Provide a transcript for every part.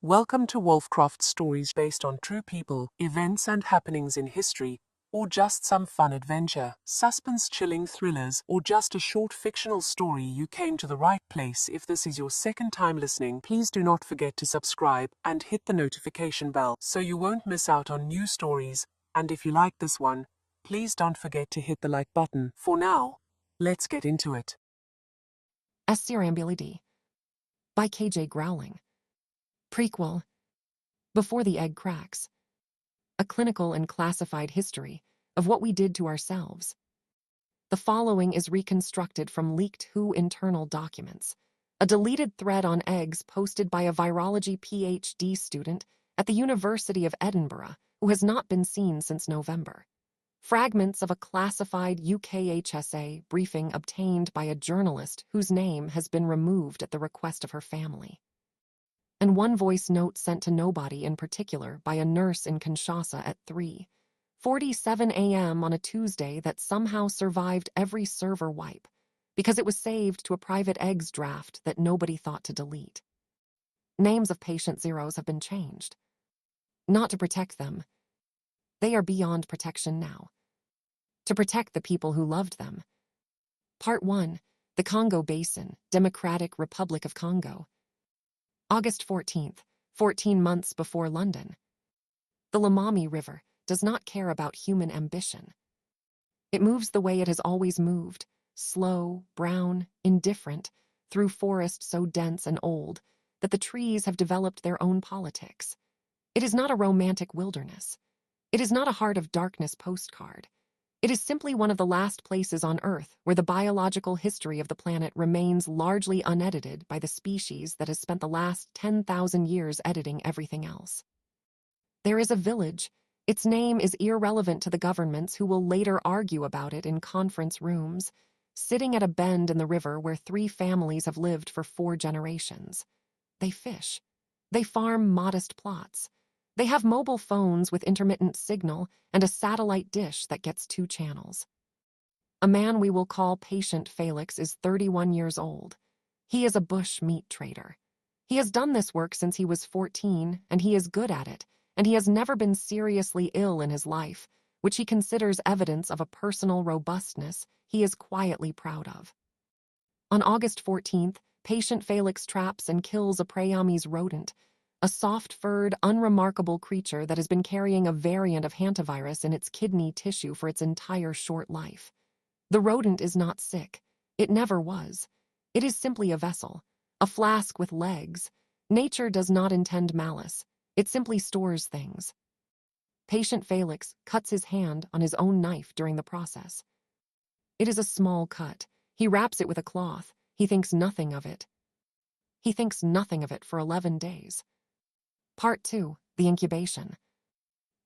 Welcome to Wolfcroft, stories based on true people, events and happenings in history, or just some fun adventure, suspense chilling thrillers, or just a short fictional story. You came to the right place. If this is your second time listening, please do not forget to subscribe and hit the notification bell so you won't miss out on new stories. And if you like this one, please don't forget to hit the like button. For now, let's get into it. Scrambled by KJ GROWLING. Prequel. Before the Egg Cracks. A clinical and classified history of what we did to ourselves. The following is reconstructed from leaked WHO internal documents, a deleted thread on eggs posted by a virology PhD student at the University of Edinburgh who has not been seen since November. Fragments of a classified UKHSA briefing obtained by a journalist whose name has been removed at the request of her family. And one voice note sent to nobody in particular by a nurse in Kinshasa at 3:47 a.m. on a Tuesday that somehow survived every server wipe because it was saved to a private eggs draft that nobody thought to delete. Names of patient zeros have been changed. Not to protect them. They are beyond protection now. To protect the people who loved them. Part 1. The Congo Basin, Democratic Republic of Congo. August 14th, 14 months before London. The Lomami River does not care about human ambition. It moves the way it has always moved, slow, brown, indifferent, through forest so dense and old that the trees have developed their own politics. It is not a romantic wilderness. It is not a Heart of Darkness postcard. It is simply one of the last places on Earth where the biological history of the planet remains largely unedited by the species that has spent the last 10,000 years editing everything else. There is a village. Its name is irrelevant to the governments who will later argue about it in conference rooms, sitting at a bend in the river where 3 families have lived for 4 generations. They fish. They farm modest plots. They have mobile phones with intermittent signal and a satellite dish that gets 2 channels. A man we will call Patient Felix is 31 years old. He is a bush meat trader. He has done this work since he was 14, and he is good at it, and he has never been seriously ill in his life, which he considers evidence of a personal robustness he is quietly proud of. On August 14th, Patient Felix traps and kills a Siamese rodent, a soft-furred, unremarkable creature that has been carrying a variant of hantavirus in its kidney tissue for its entire short life. The rodent is not sick. It never was. It is simply a vessel, a flask with legs. Nature does not intend malice. It simply stores things. Patient Felix cuts his hand on his own knife during the process. It is a small cut. He wraps it with a cloth. He thinks nothing of it. He thinks nothing of it for 11 days. Part 2. The incubation.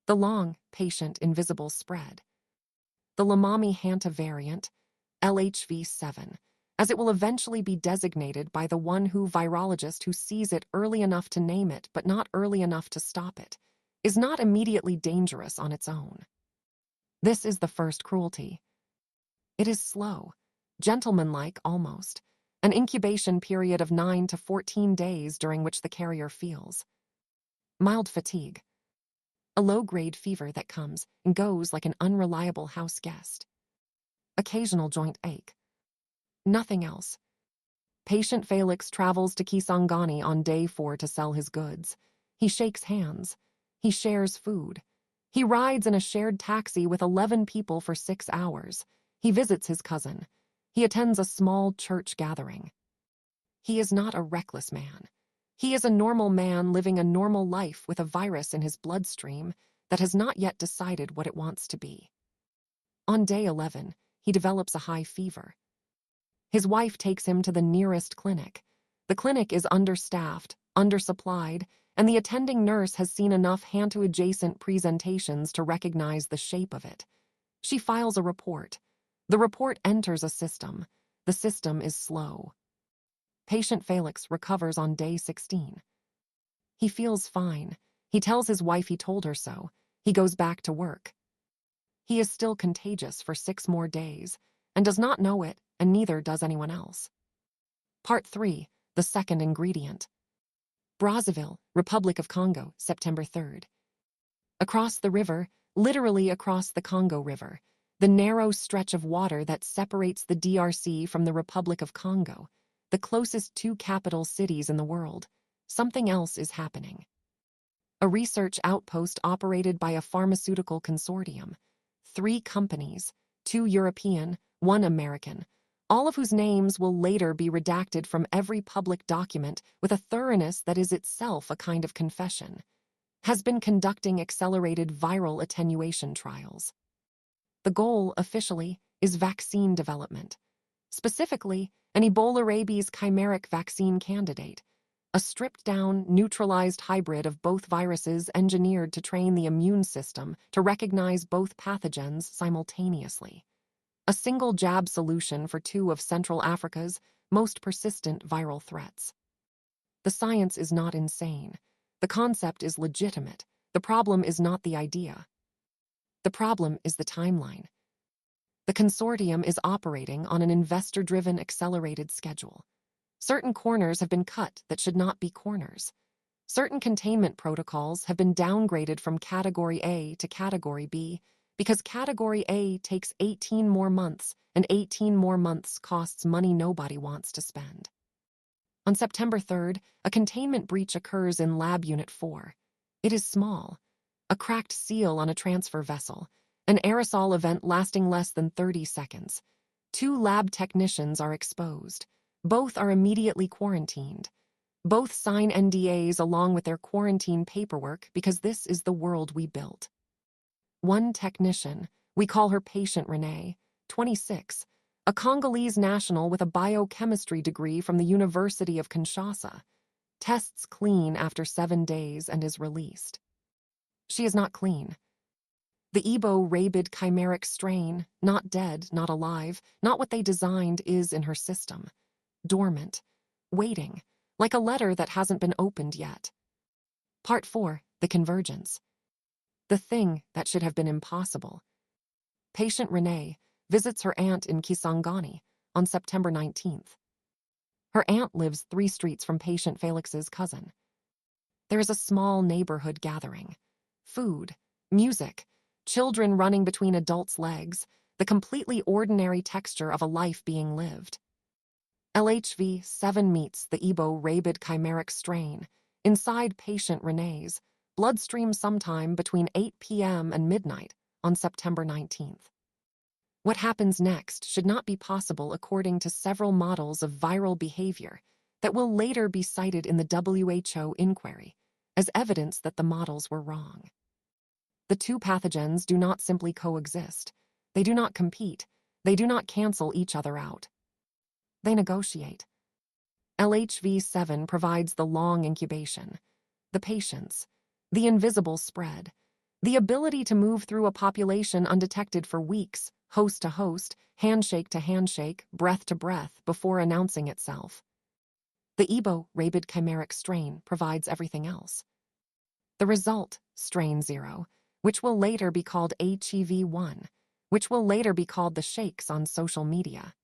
The long, patient, invisible spread. The Lomami Hanta variant, LHV7, as it will eventually be designated by the one WHO virologist who sees it early enough to name it but not early enough to stop it, is not immediately dangerous on its own. This is the first cruelty. It is slow, gentlemanlike almost, an incubation period of 9 to 14 days during which the carrier feels mild fatigue, a low-grade fever that comes and goes like an unreliable house guest, occasional joint ache. Nothing else. Patient Felix travels to Kisangani on day 4 to sell his goods. He shakes hands. He shares food. He rides in a shared taxi with 11 people for 6 hours. He visits his cousin. He attends a small church gathering. He is not a reckless man. He is a normal man living a normal life with a virus in his bloodstream that has not yet decided what it wants to be. On day 11, he develops a high fever. His wife takes him to the nearest clinic. The clinic is understaffed, undersupplied, and the attending nurse has seen enough Hantu-adjacent presentations to recognize the shape of it. She files a report. The report enters a system. The system is slow. Patient Felix recovers on day 16. He feels fine. He tells his wife he told her so. He goes back to work. He is still contagious for 6 more days, and does not know it, and neither does anyone else. Part 3. The second ingredient. Brazzaville, Republic of Congo, September 3rd. Across the river, literally across the Congo River, the narrow stretch of water that separates the DRC from the Republic of Congo, the closest two capital cities in the world, something else is happening. A research outpost operated by a pharmaceutical consortium, 3 companies, 2 European, 1 American, all of whose names will later be redacted from every public document with a thoroughness that is itself a kind of confession, has been conducting accelerated viral attenuation trials. The goal, officially, is vaccine development. Specifically, an Ebola rabies chimeric vaccine candidate, a stripped-down, neutralized hybrid of both viruses engineered to train the immune system to recognize both pathogens simultaneously. A single jab solution for 2 of Central Africa's most persistent viral threats. The science is not insane. The concept is legitimate. The problem is not the idea. The problem is the timeline. The consortium is operating on an investor-driven accelerated schedule. Certain corners have been cut that should not be corners. Certain containment protocols have been downgraded from Category A to Category B because Category A takes 18 more months, and 18 more months costs money nobody wants to spend. On September 3rd, a containment breach occurs in Lab Unit 4. It is small. A cracked seal on a transfer vessel, an aerosol event lasting less than 30 seconds. 2 lab technicians are exposed. Both are immediately quarantined. Both sign NDAs along with their quarantine paperwork because this is the world we built. One technician, we call her Patient Renee, 26, a Congolese national with a biochemistry degree from the University of Kinshasa, tests clean after 7 days and is released. She is not clean. The Ebola rabid chimeric strain, not dead, not alive, not what they designed, is in her system. Dormant, waiting, like a letter that hasn't been opened yet. Part 4, the convergence. The thing that should have been impossible. Patient Renee visits her aunt in Kisangani on September 19th. Her aunt lives 3 streets from patient Felix's cousin. There is a small neighborhood gathering. Food, music, children running between adults' legs, the completely ordinary texture of a life being lived. LHV 7 meets the Ebola rabid chimeric strain inside patient Renee's bloodstream sometime between 8 p.m. and midnight on September 19th. What happens next should not be possible according to several models of viral behavior that will later be cited in the WHO inquiry as evidence that the models were wrong. The 2 pathogens do not simply coexist. They do not compete. They do not cancel each other out. They negotiate. LHV7 provides the long incubation, the patience, the invisible spread, the ability to move through a population undetected for weeks, host to host, handshake to handshake, breath to breath, before announcing itself. The Ebola rabid chimeric strain provides everything else. The result, strain 0, which will later be called HEV1, which will later be called the shakes on social media,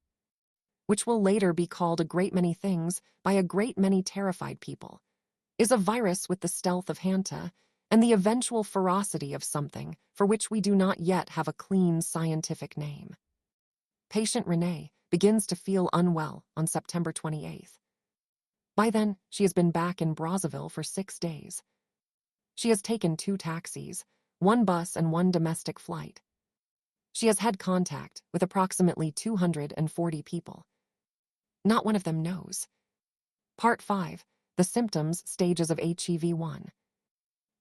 which will later be called a great many things by a great many terrified people, is a virus with the stealth of Hanta and the eventual ferocity of something for which we do not yet have a clean scientific name. Patient Renee begins to feel unwell on September 28th. By then, she has been back in Brazzaville for 6 days. She has taken 2 taxis, 1 bus and 1 domestic flight. She has had contact with approximately 240 people. Not one of them knows. Part 5, the symptoms, stages of HEV1.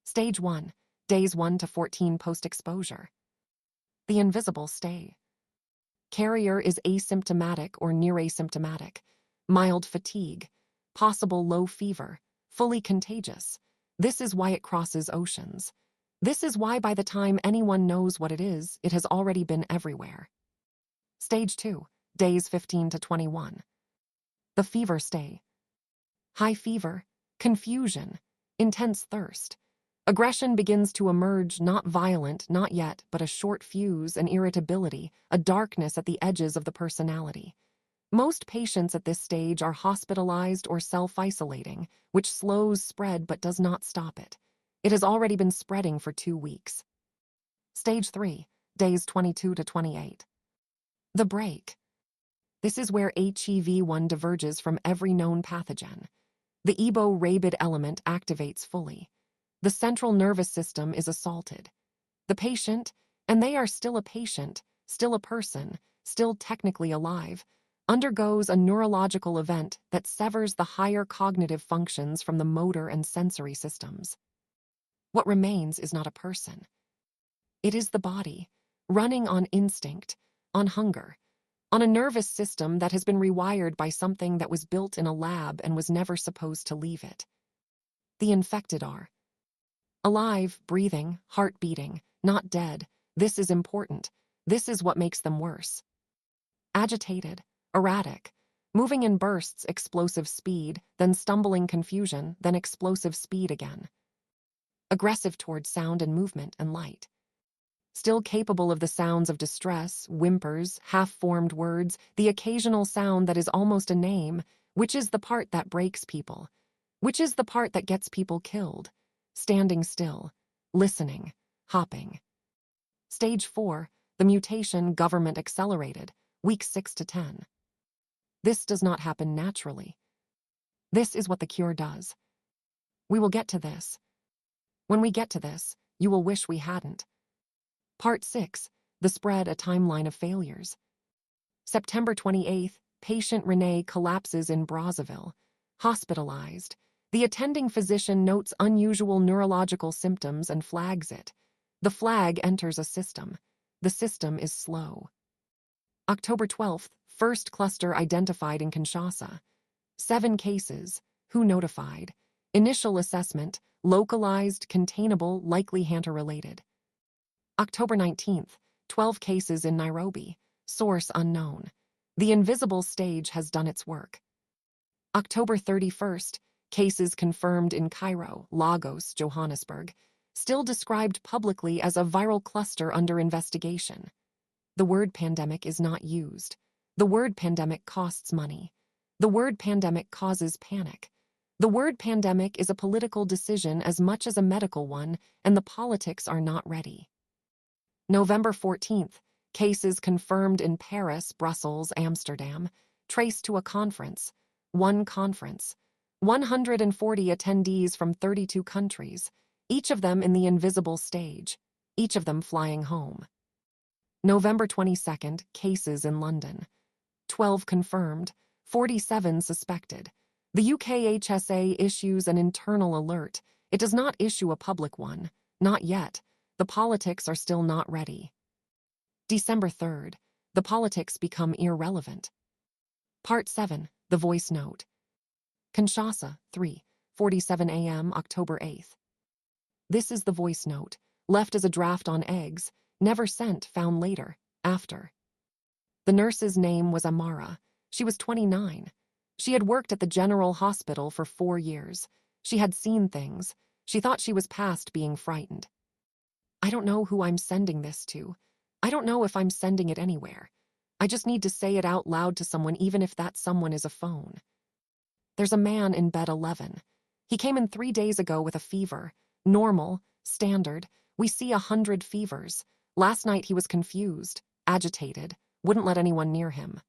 Stage 1, days 1 to 14 post-exposure. The invisible stay. Carrier is asymptomatic or near asymptomatic, mild fatigue, possible low fever, fully contagious. This is why it crosses oceans. This is why by the time anyone knows what it is, it has already been everywhere. Stage 2, days 15 to 21. The fever stay. High fever, confusion, intense thirst. Aggression begins to emerge, not violent, not yet, but a short fuse, an irritability, a darkness at the edges of the personality. Most patients at this stage are hospitalized or self-isolating, which slows spread but does not stop it. It has already been spreading for 2 weeks. Stage 3, days 22 to 28. The break. This is where HEV1 diverges from every known pathogen. The Ebo-rabid element activates fully. The central nervous system is assaulted. The patient, and they are still a patient, still a person, still technically alive, undergoes a neurological event that severs the higher cognitive functions from the motor and sensory systems. What remains is not a person. It is the body, running on instinct, on hunger, on a nervous system that has been rewired by something that was built in a lab and was never supposed to leave it. The infected are alive, breathing, heart beating, not dead. This is important. This is what makes them worse. Agitated, erratic, moving in bursts, explosive speed, then stumbling confusion, then explosive speed again. Aggressive toward sound and movement and light. Still capable of the sounds of distress, whimpers, half-formed words, the occasional sound that is almost a name, which is the part that breaks people, which is the part that gets people killed. Standing still, listening, hopping. Stage 4, the mutation government accelerated, weeks 6 to 10. This does not happen naturally. This is what the cure does. We will get to this. When we get to this, you will wish we hadn't. Part 6, the spread, a timeline of failures. September 28th, patient Renee collapses in Brazzaville, hospitalized. The attending physician notes unusual neurological symptoms and flags it. The flag enters a system. The system is slow. October 12th, first cluster identified in Kinshasa. 7 cases. Who notified? Initial assessment, localized, containable, likely Hunter-related. October 19th, 12 cases in Nairobi. Source unknown. The invisible stage has done its work. October 31st, cases confirmed in Cairo, Lagos, Johannesburg, still described publicly as a viral cluster under investigation. The word pandemic is not used. The word pandemic costs money. The word pandemic causes panic. The word pandemic is a political decision as much as a medical one, and the politics are not ready. November 14th, cases confirmed in Paris, Brussels, Amsterdam, traced to a conference. One conference. 140 attendees from 32 countries, each of them in the invisible stage, each of them flying home. November 22nd, cases in London. 12 confirmed, 47 suspected. The UKHSA issues an internal alert. It does not issue a public one. Not yet. The politics are still not ready. December 3rd, the politics become irrelevant. Part 7, the voice note. Kinshasa, 3:47 a.m., October 8th. This is the voice note, left as a draft on eggs, never sent, found later, after. The nurse's name was Amara. She was 29. She had worked at the General Hospital for 4 years. She had seen things. She thought she was past being frightened. I don't know who I'm sending this to. I don't know if I'm sending it anywhere. I just need to say it out loud to someone, even if that someone is a phone. There's a man in bed 11. He came in 3 days ago with a fever. Normal, standard. We see 100 fevers. Last night he was confused, agitated, wouldn't let anyone near him.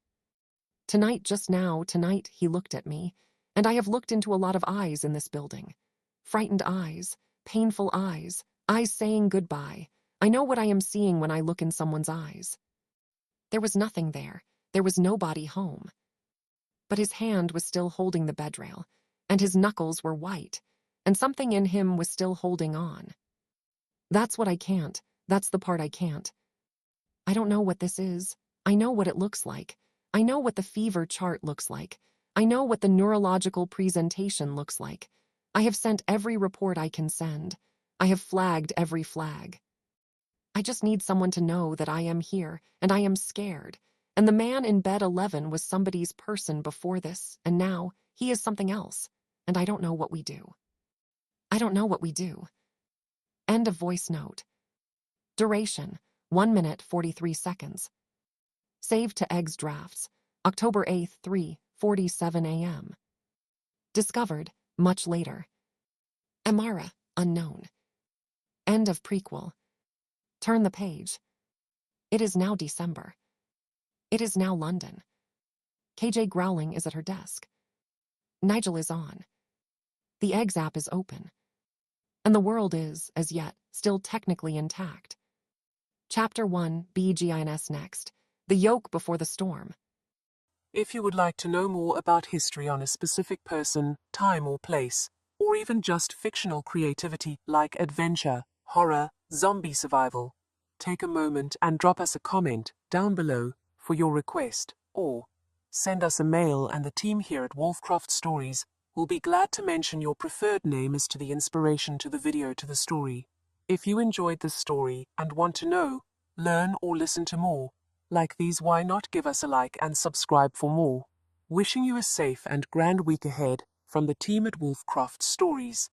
Tonight, just now, tonight, he looked at me, and I have looked into a lot of eyes in this building. Frightened eyes, painful eyes, eyes saying goodbye. I know what I am seeing when I look in someone's eyes. There was nothing there. There was nobody home. But his hand was still holding the bedrail, and his knuckles were white, and something in him was still holding on. That's what I can't. That's the part I can't. I don't know what this is. I know what it looks like. I know what the fever chart looks like. I know what the neurological presentation looks like. I have sent every report I can send. I have flagged every flag. I just need someone to know that I am here, and I am scared. And the man in bed 11 was somebody's person before this, and now he is something else, and I don't know what we do. I don't know what we do. End of voice note. Duration, 1 minute 43 seconds. Save to eggs drafts. October 8th, 3:47 a.m. Discovered, much later. Amara, unknown. End of prequel. Turn the page. It is now December. It is now London. KJ Growling is at her desk. Nigel is on. The Eggs app is open. And the world is, as yet, still technically intact. Chapter 1, BGINS next. The Yoke Before the Storm. If you would like to know more about history on a specific person, time or place, or even just fictional creativity like adventure, horror, zombie survival, take a moment and drop us a comment down below for your request, or send us a mail and the team here at Wolfcroft Stories will be glad to mention your preferred name as to the inspiration to the video to the story. If you enjoyed this story and want to know, learn or listen to more like these, why not give us a like and subscribe for more? Wishing you a safe and grand week ahead from the team at Wolfcroft Stories.